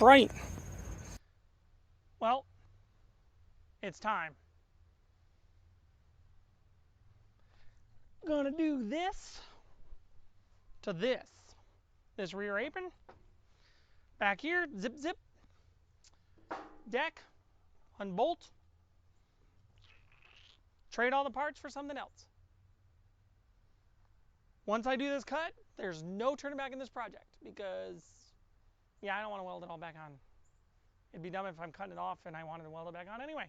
bright. Well, it's time. I'm gonna do this to this rear apron. Back here, zip zip. Deck, unbolt. Trade all the parts for something else. Once I do this cut, there's no turning back in this project because, yeah, I don't want to weld it all back on. It'd be dumb if I'm cutting it off and I wanted to weld it back on anyway.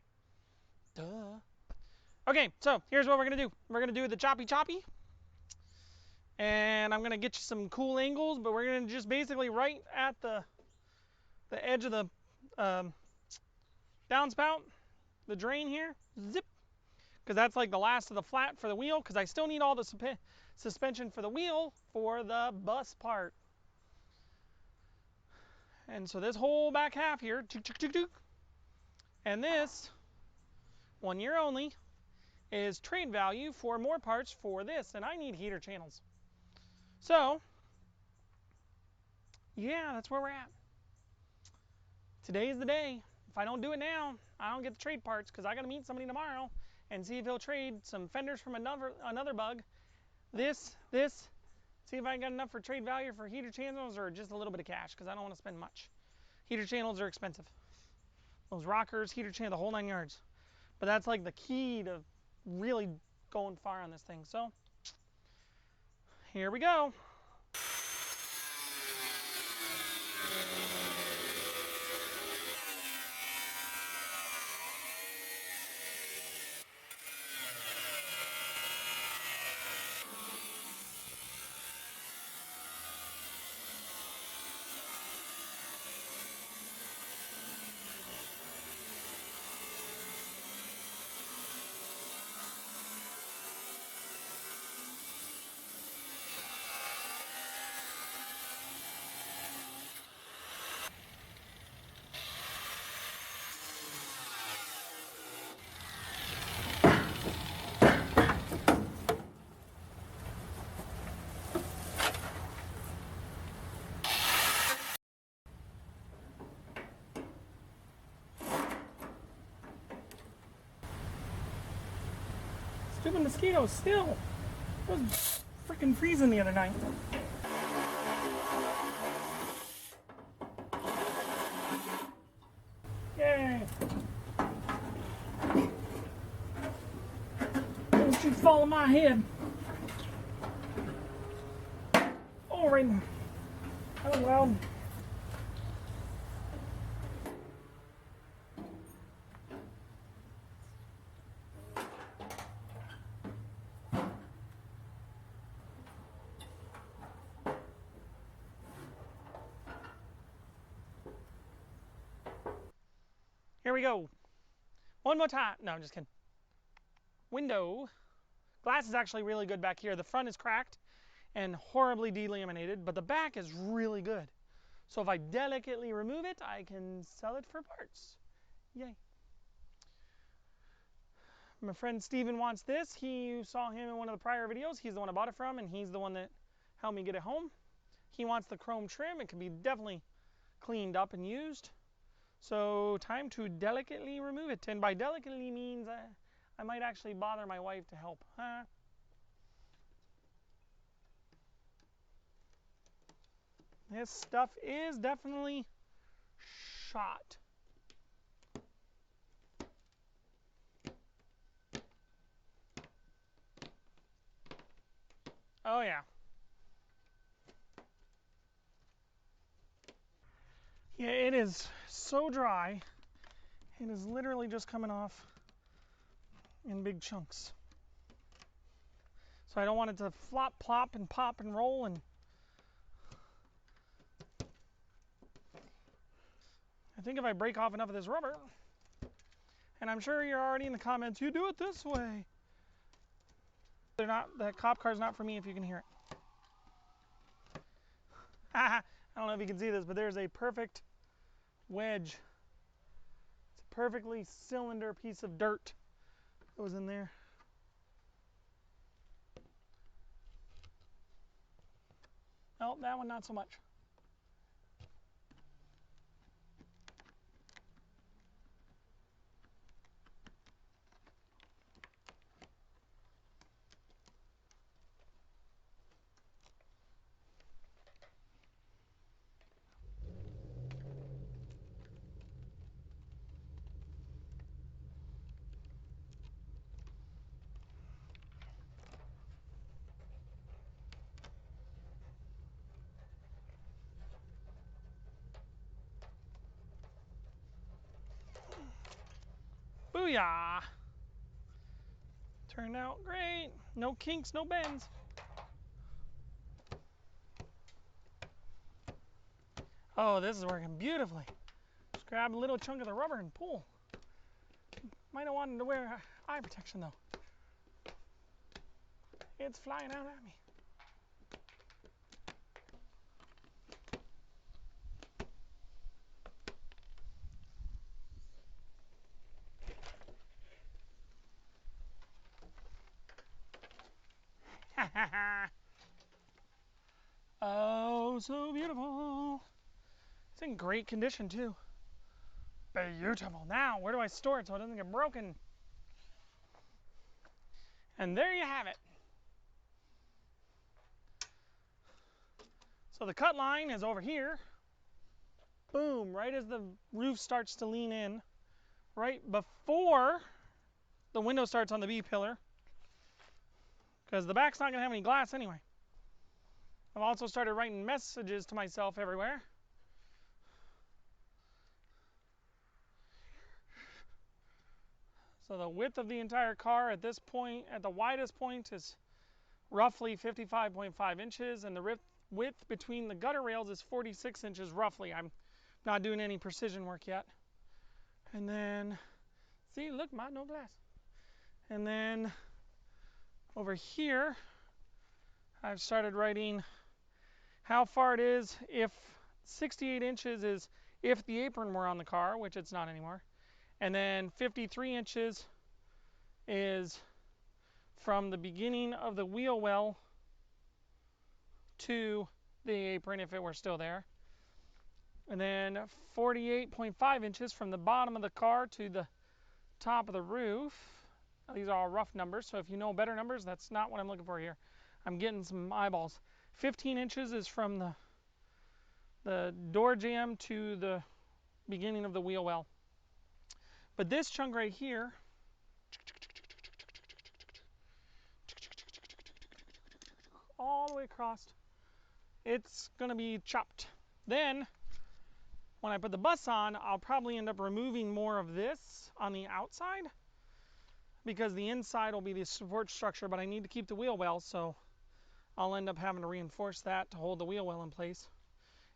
Duh. Okay, so here's what we're going to do. We're going to do the choppy. And I'm going to get you some cool angles, but we're going to just basically right at the edge of the downspout, the drain here, zip. Because that's like the last of the flat for the wheel, because I still need all the suspension for the wheel for the bus part. And so this whole back half here, and this, 1 year only, is trade value for more parts for this, and I need heater channels. So, yeah, that's where we're at. Today's the day. If I don't do it now, I don't get the trade parts, because I got to meet somebody tomorrow and see if he'll trade some fenders from another bug. This, see if I got enough for trade value for heater channels or just a little bit of cash, because I don't want to spend much. Heater channels are expensive. Those rockers, heater channel, the whole 9 yards. But that's like the key to really going far on this thing. So, here we go. Stupid mosquitoes still. It was freaking freezing the other night. Yay. Don't you fall on my head. Oh, right now. Oh, well. Here we go. One more time. No, I'm just kidding. Window. Glass is actually really good back here. The front is cracked and horribly delaminated, but the back is really good. So if I delicately remove it, I can sell it for parts. Yay. My friend Steven wants this. You saw him in one of the prior videos. He's the one I bought it from, and he's the one that helped me get it home. He wants the chrome trim. It can be definitely cleaned up and used. So time to delicately remove it. And by delicately means I might actually bother my wife to help. Huh? This stuff is definitely shot. Oh yeah. Yeah, it is so dry. It is literally just coming off in big chunks. So I don't want it to flop, plop, and pop and roll. And I think if I break off enough of this rubber, and I'm sure you're already in the comments, you do it this way. They're not, the cop car's not for me if you can hear it. I don't know if you can see this, but there's a perfect wedge. It's a perfectly cylinder piece of dirt that was in there. Oh, that one not so much. Booyah! Turned out great. No kinks, no bends. Oh, this is working beautifully. Just grab a little chunk of the rubber and pull. Might have wanted to wear eye protection though. It's flying out at me. Oh, so beautiful. It's in great condition too. Beautiful. Now, where do I store it so it doesn't get broken? And there you have it. So the cut line is over here. Boom, right as the roof starts to lean in. Right before the window starts on the B-pillar. Because the back's not going to have any glass anyway. I've also started writing messages to myself everywhere. So the width of the entire car at this point, at the widest point, is roughly 55.5 inches, and the width between the gutter rails is 46 inches roughly. I'm not doing any precision work yet. And then, see, look, no glass. And then over here, I've started writing how far it is if 68 inches is if the apron were on the car, which it's not anymore. And then 53 inches is from the beginning of the wheel well to the apron if it were still there. And then 48.5 inches from the bottom of the car to the top of the roof. Now, these are all rough numbers, so if you know better numbers, that's not what I'm looking for here. I'm getting some eyeballs. 15 inches is from the door jamb to the beginning of the wheel well. But this chunk right here, all the way across, it's going to be chopped. Then, when I put the bus on, I'll probably end up removing more of this on the outside because the inside will be the support structure, but I need to keep the wheel well, so I'll end up having to reinforce that to hold the wheel well in place.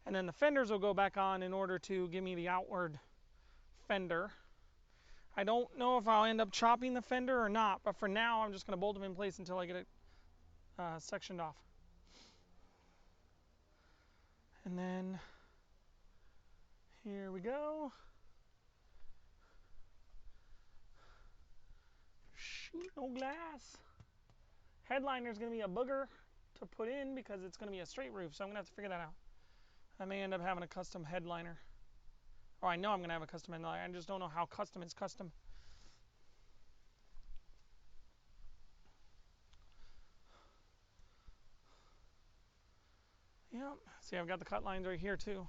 And then the fenders will go back on in order to give me the outward fender. I don't know if I'll end up chopping the fender or not, but for now I'm just going to bolt them in place until I get it sectioned off. And then here we go. Shoot, no glass. Headliner is going to be a booger to put in because it's going to be a straight roof, so I'm going to have to figure that out. I may end up having a custom headliner. Or I know I'm going to have a custom headliner. I just don't know how custom is custom. Yep. See, I've got the cut lines right here too.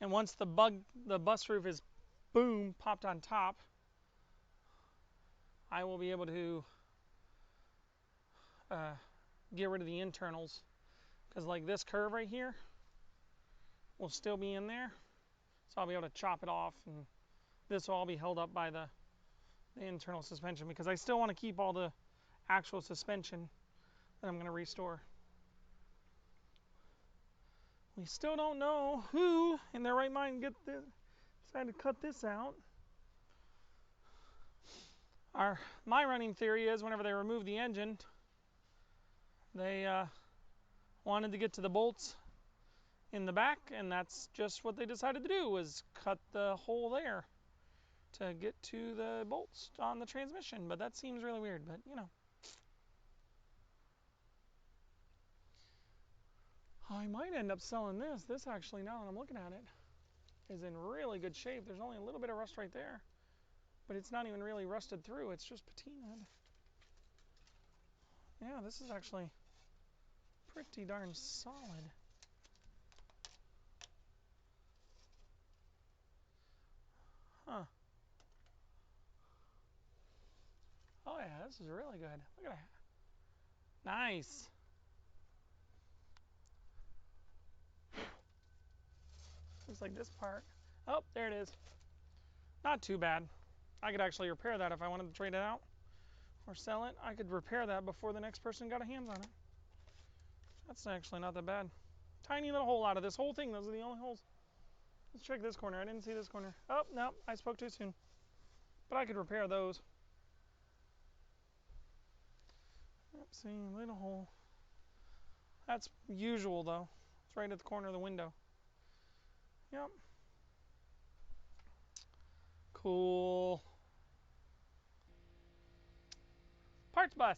And once the bus roof is boom popped on top, I will be able to get rid of the internals, because like this curve right here will still be in there, so I'll be able to chop it off, and this will all be held up by the internal suspension, because I still want to keep all the actual suspension that I'm going to restore. We still don't know who in their right mind decided to cut this out. My running theory is whenever they remove the engine, they wanted to get to the bolts in the back, and that's just what they decided to do, was cut the hole there to get to the bolts on the transmission. But that seems really weird, but you know. I might end up selling this. This actually, now that I'm looking at it, is in really good shape. There's only a little bit of rust right there, but it's not even really rusted through. It's just patinaed. Yeah, this is actually pretty darn solid. Huh. Oh yeah, this is really good. Look at that. Nice. Looks like this part. Oh, there it is. Not too bad. I could actually repair that if I wanted to trade it out or sell it. I could repair that before the next person got a hands on it. That's actually not that bad. Tiny little hole out of this whole thing. Those are the only holes. Let's check this corner. I didn't see this corner. Oh, no, I spoke too soon. But I could repair those. Yep, see, little hole. That's usual though. It's right at the corner of the window. Yep. Cool. Parts bus.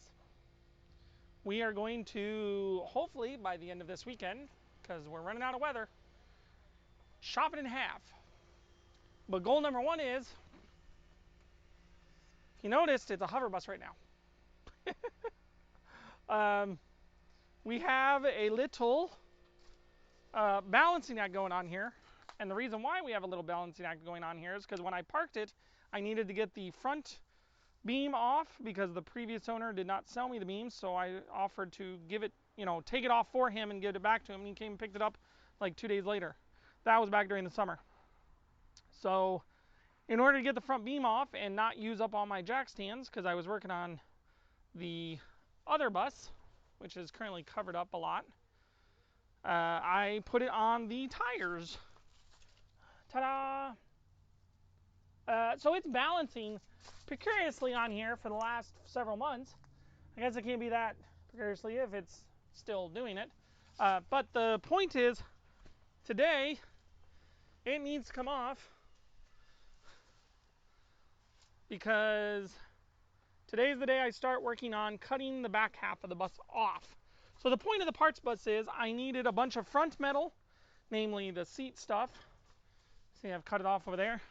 We are going to, hopefully by the end of this weekend, because we're running out of weather, chop it in half. But goal number one is, if you noticed, it's a hover bus right now. We have a little balancing act going on here. And the reason why we have a little balancing act going on here is because when I parked it, I needed to get the front beam off because the previous owner did not sell me the beam. So I offered to give it, take it off for him and give it back to him. And he came and picked it up like 2 days later. That was back during the summer. So in order to get the front beam off and not use up all my jack stands, because I was working on the other bus, which is currently covered up a lot, I put it on the tires. Ta-da! So it's balancing precariously on here for the last several months. I guess it can't be that precariously if it's still doing it. But the point is, today, it needs to come off because today's the day I start working on cutting the back half of the bus off. So the point of the parts bus is I needed a bunch of front metal, namely the seat stuff. See, I've cut it off over there,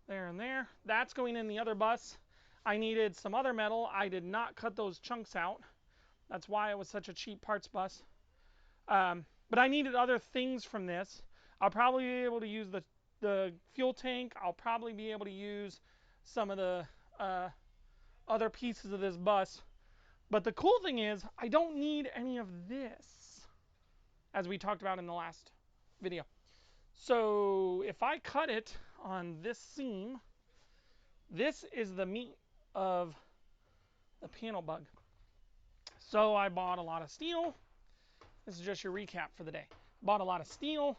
there and there. That's going in the other bus. I needed some other metal. I did not cut those chunks out. That's why it was such a cheap parts bus. But I needed other things from this. I'll probably be able to use the fuel tank. I'll probably be able to use some of the other pieces of this bus. But the cool thing is, I don't need any of this, as we talked about in the last video. So if I cut it on this seam, this is the meat of the panel bug. So I bought a lot of steel. This is just your recap for the day. Bought a lot of steel.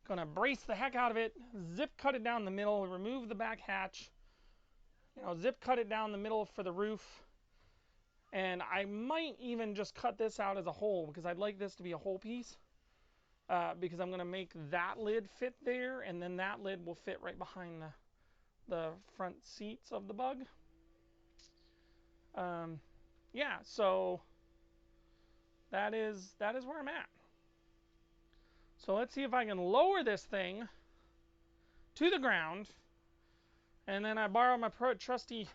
Gonna brace the heck out of it. Zip cut it down the middle. Remove the back hatch. Zip cut it down the middle for the roof. And I might even just cut this out as a whole because I'd like this to be a whole piece. Because I'm gonna make that lid fit there, and then that lid will fit right behind the front seats of the bug. Yeah, so that is where I'm at. So let's see if I can lower this thing to the ground, and then I borrow my trusty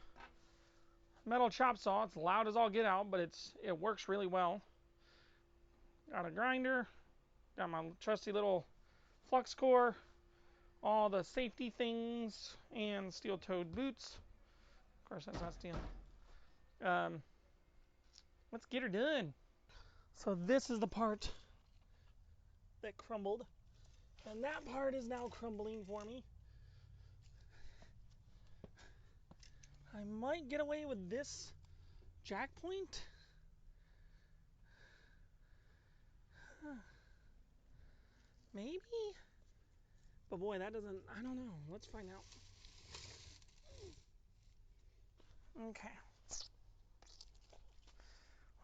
metal chop saw. It's loud as all get out, but it works really well. Got a grinder, got my trusty little flux core, all the safety things, and steel-toed boots. Of course, that's not steel. Let's get her done. So this is the part that crumbled, and that part is now crumbling for me. I might get away with this jack point. Maybe? But boy, that doesn't, I don't know. Let's find out. Okay.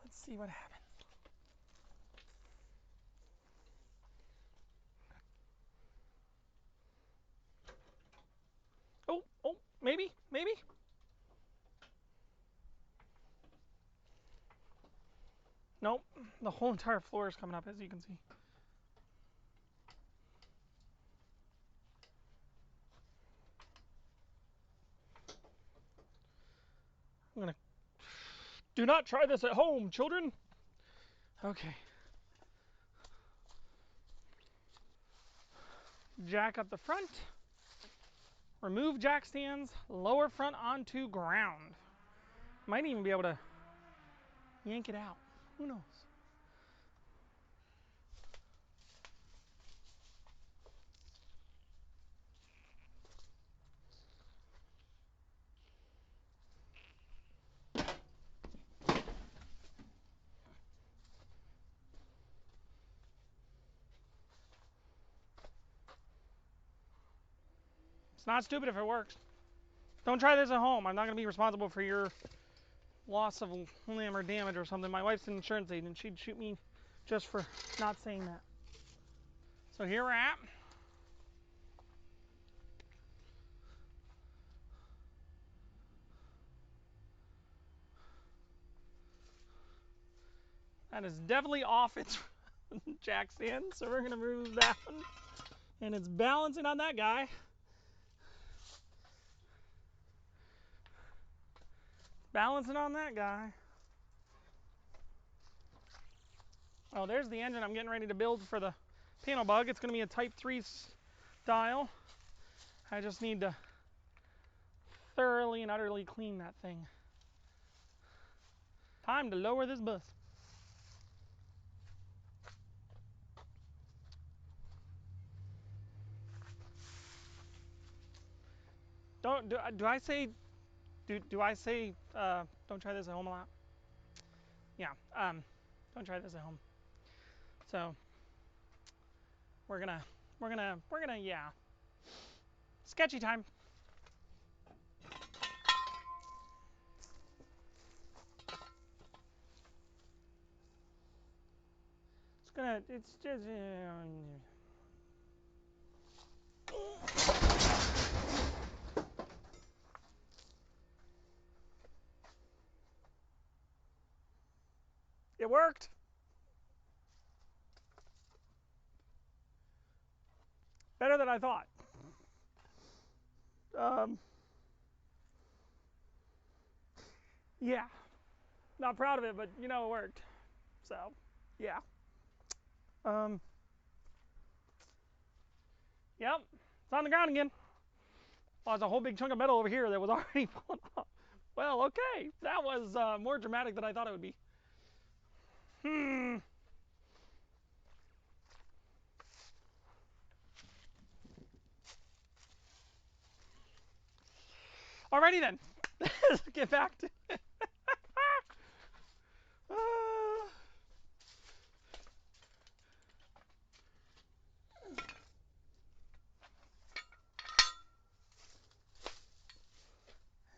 Let's see what happens. Oh, maybe. Nope, the whole entire floor is coming up, as you can see. I'm gonna... Do not try this at home, children! Okay. Jack up the front. Remove jack stands. Lower front onto ground. Might even be able to yank it out. Who knows? It's not stupid if it works. Don't try this at home. I'm not going to be responsible for your loss of limb or damage or something. My wife's an insurance agent. She'd shoot me just for not saying that. So here we're at. That is definitely off its jack stand, so we're going to remove that one. And it's balancing on that guy. Balancing on that guy. Oh, there's the engine I'm getting ready to build for the panel bug. It's going to be a Type 3 style. I just need to thoroughly and utterly clean that thing. Time to lower this bus. Do I say don't try this at home a lot? Yeah, don't try this at home. So we're gonna yeah. Sketchy time. It's just it worked. Better than I thought. Yeah, not proud of it, but you know it worked. So, yeah. Yep, it's on the ground again. Well, there's a whole big chunk of metal over here that was already falling off. Well, okay, that was more dramatic than I thought it would be. Alrighty then, let's get back to it.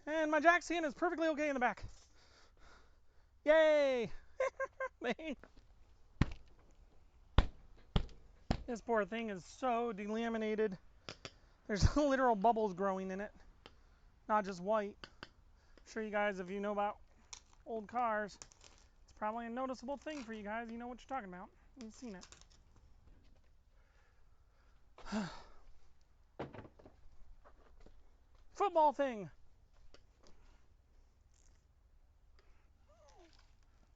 And my jack stand is perfectly okay in the back. Yay! This poor thing is so delaminated. There's literal bubbles growing in it, not just white. I'm sure you guys, if you know about old cars, it's probably a noticeable thing for you guys. You know what you're talking about. You've seen it. Football thing.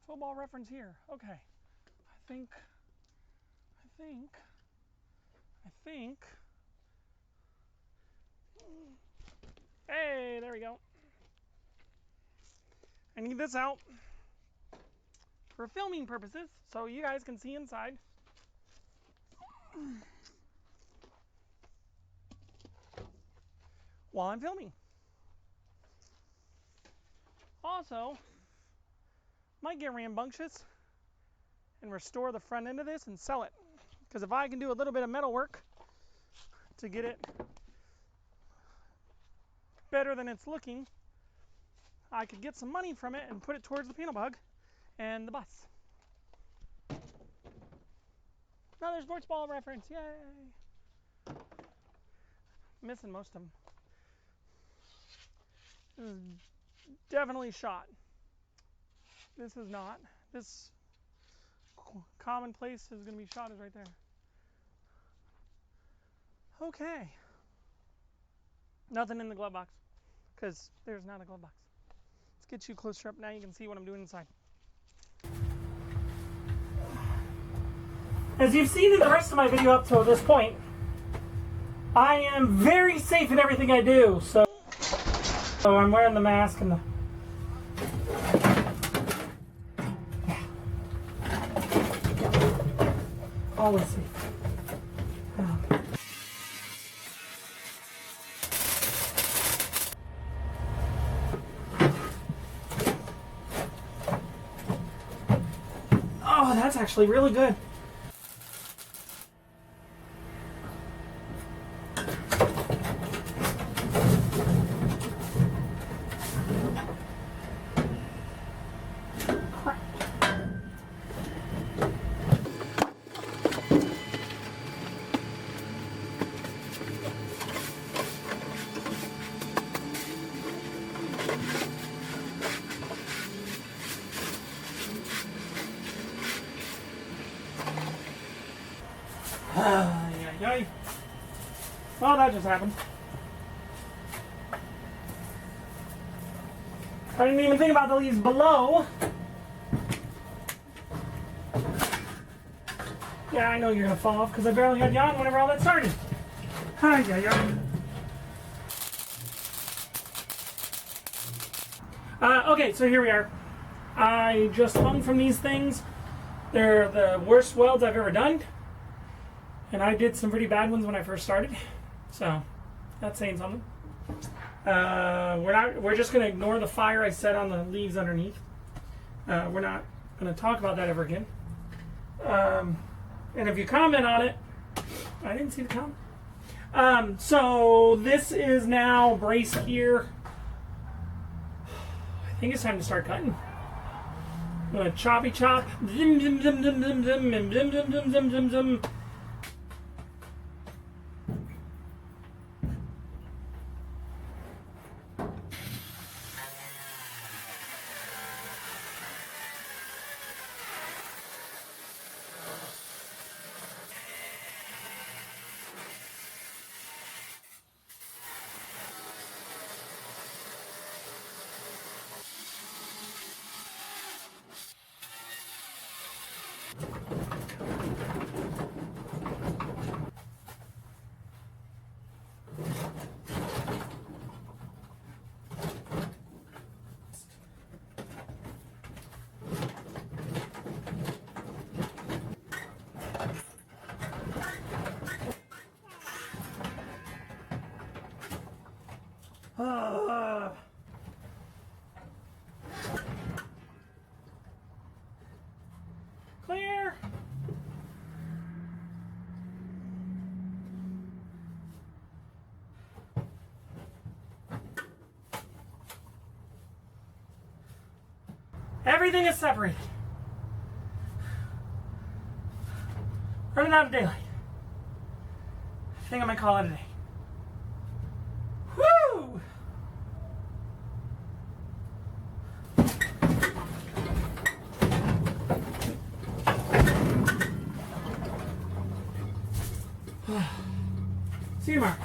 Football reference here. Okay. I think. Hey, there we go. I need this out for filming purposes, so you guys can see inside. While I'm filming. Also, might get rambunctious and restore the front end of this and sell it. Because if I can do a little bit of metal work to get it better than it's looking, I could get some money from it and put it towards the panel bug and the bus. Another sports ball reference, yay! Missing most of them. This is definitely shot. This is not. This commonplace is going to be shot is right there. Okay. Nothing in the glove box, because there's not a glove box. Let's get you closer up. Now you can see what I'm doing inside. As you've seen in the rest of my video up till this point, I am very safe in everything I do. So I'm wearing the mask and the... Always safe. Oh, that's actually really good. Yay. Well, that just happened. I didn't even think about the leaves below. Yeah, I know you're going to fall off because I barely had you on whenever all that started. Okay, so here we are. I just hung from these things. They're the worst welds I've ever done. And I did some pretty bad ones when I first started. So, that's saying something. We're just going to ignore the fire I set on the leaves underneath. We're not going to talk about that ever again. And if you comment on it, I didn't see the comment. So this is now braced here. I think it's time to start cutting. I'm going to choppy chop. Zim, zim, zim, zim, zim, zim, zim, zim, zim, zim, zim, zim, zim. Clear. Everything is separated. Running out of daylight. I think I might call it a day. Woo! See you tomorrow.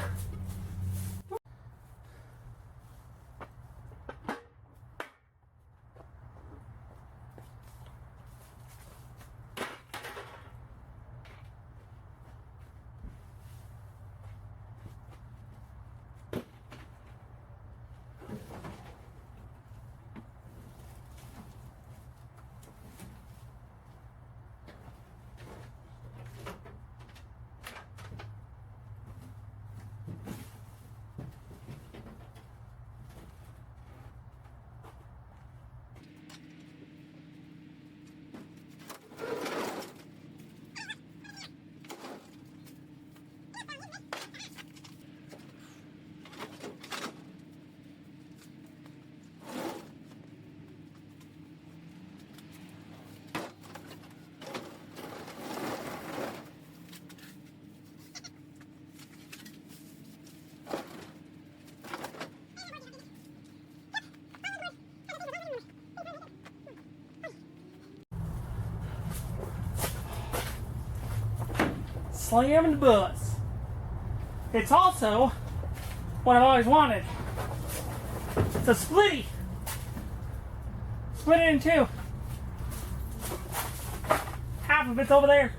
Slamming the bus. It's also what I've always wanted. It's a splitty. Split it in two. Half of it's over there.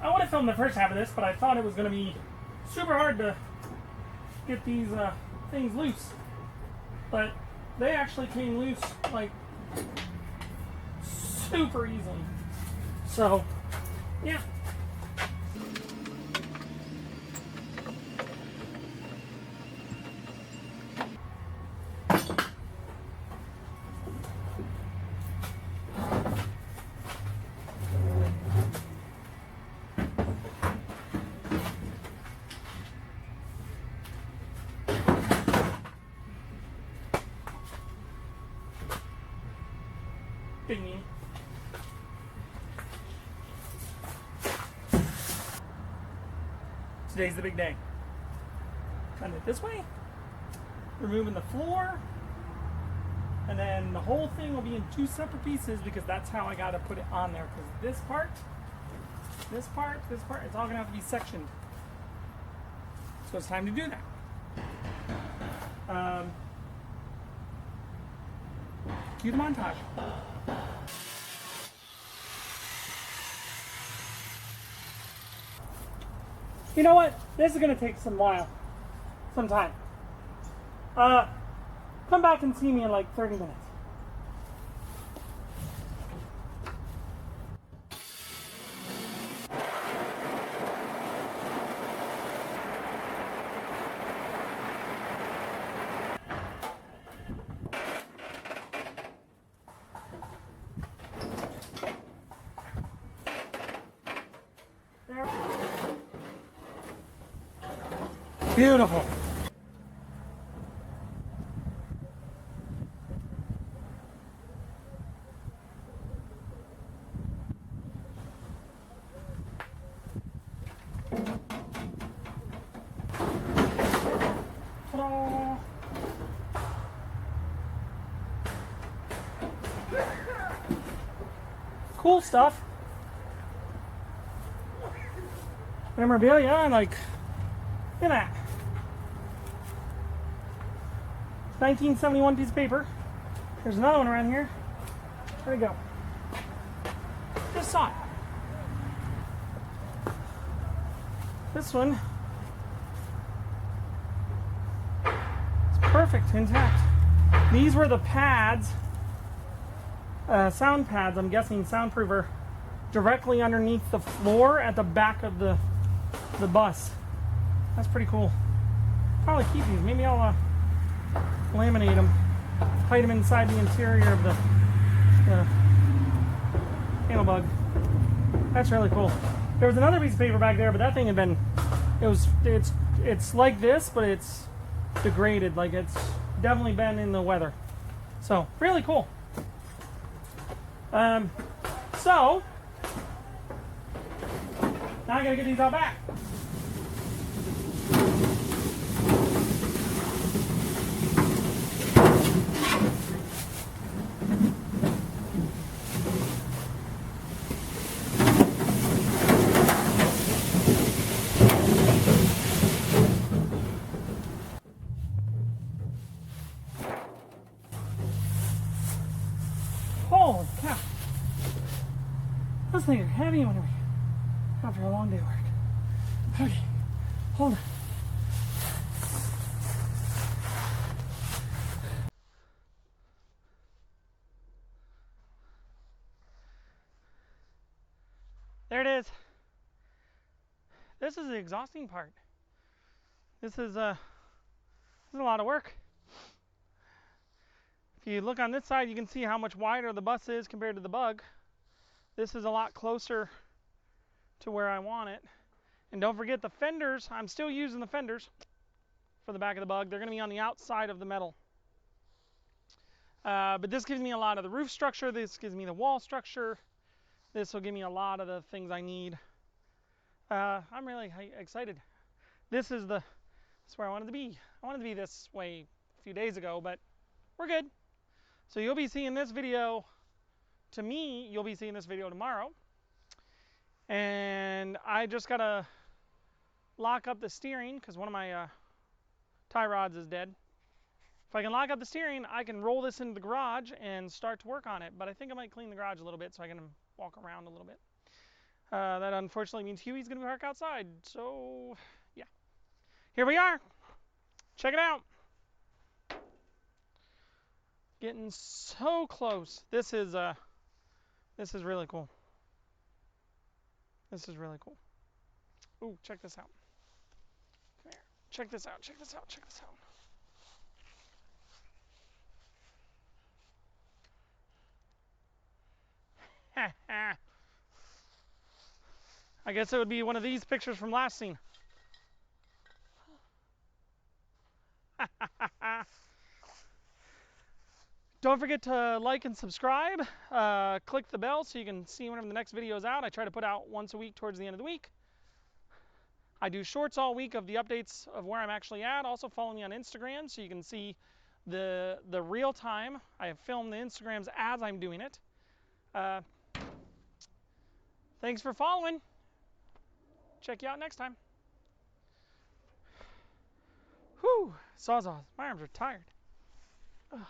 I would have filmed the first half of this, but I thought it was going to be super hard to get these things loose. But they actually came loose like super easily. So, yeah. Big knee. Today's the big day. Turn it this way. removing the floor, and then the whole thing will be in 2 separate pieces because that's how I gotta put it on there. Because this part, it's all gonna have to be sectioned. So it's time to do that. Cue the montage. You know what? This is gonna take some time. Come back and see me in like 30 minutes. There. Beautiful. Ta-da. Cool stuff. Memorabilia, and like, look at that. 1971 piece of paper. There's another one around here. Where'd it go? Just saw it. This one is perfect, intact. These were the pads, sound pads, I'm guessing soundproofer, directly underneath the floor at the back of the bus. That's pretty cool. Probably keep these. Maybe I'll laminate them, hide them inside the interior of the panel bug. That's really cool. There was another piece of paper back there, but that thing had been, it's like this, but it's degraded. Like, it's definitely been in the weather. So really cool. So now I gotta get these all back. Holy cow. Those things are heavy when we're after a long day of work. Okay, hold on. There it is. This is the exhausting part. This is a lot of work. If you look on this side, you can see how much wider the bus is compared to the bug. This is a lot closer to where I want it. And don't forget the fenders. I'm still using the fenders for the back of the bug. They're going to be on the outside of the metal. But this gives me a lot of the roof structure. This gives me the wall structure. This will give me a lot of the things I need. I'm really excited. This is where I wanted to be. I wanted to be this way a few days ago, but we're good. So you'll be seeing this video. To me, you'll be seeing this video tomorrow. And I just got to lock up the steering because one of my tie rods is dead. If I can lock up the steering, I can roll this into the garage and start to work on it. But I think I might clean the garage a little bit so I can walk around a little bit. That unfortunately means Huey's going to be parked outside. So, yeah. Here we are. Check it out. Getting so close. This is really cool. This is really cool. Ooh, check this out. Come here. Check this out. Check this out. Check this out. I guess it would be one of these pictures from last scene. Don't forget to like and subscribe. Click the bell so you can see whenever the next video is out. I try to put out once a week towards the end of the week. I do shorts all week of the updates of where I'm actually at. Also follow me on Instagram so you can see the real time. I have filmed the Instagrams as I'm doing it. Thanks for following. Check you out next time. Whew, Sawzall, my arms are tired. Ugh.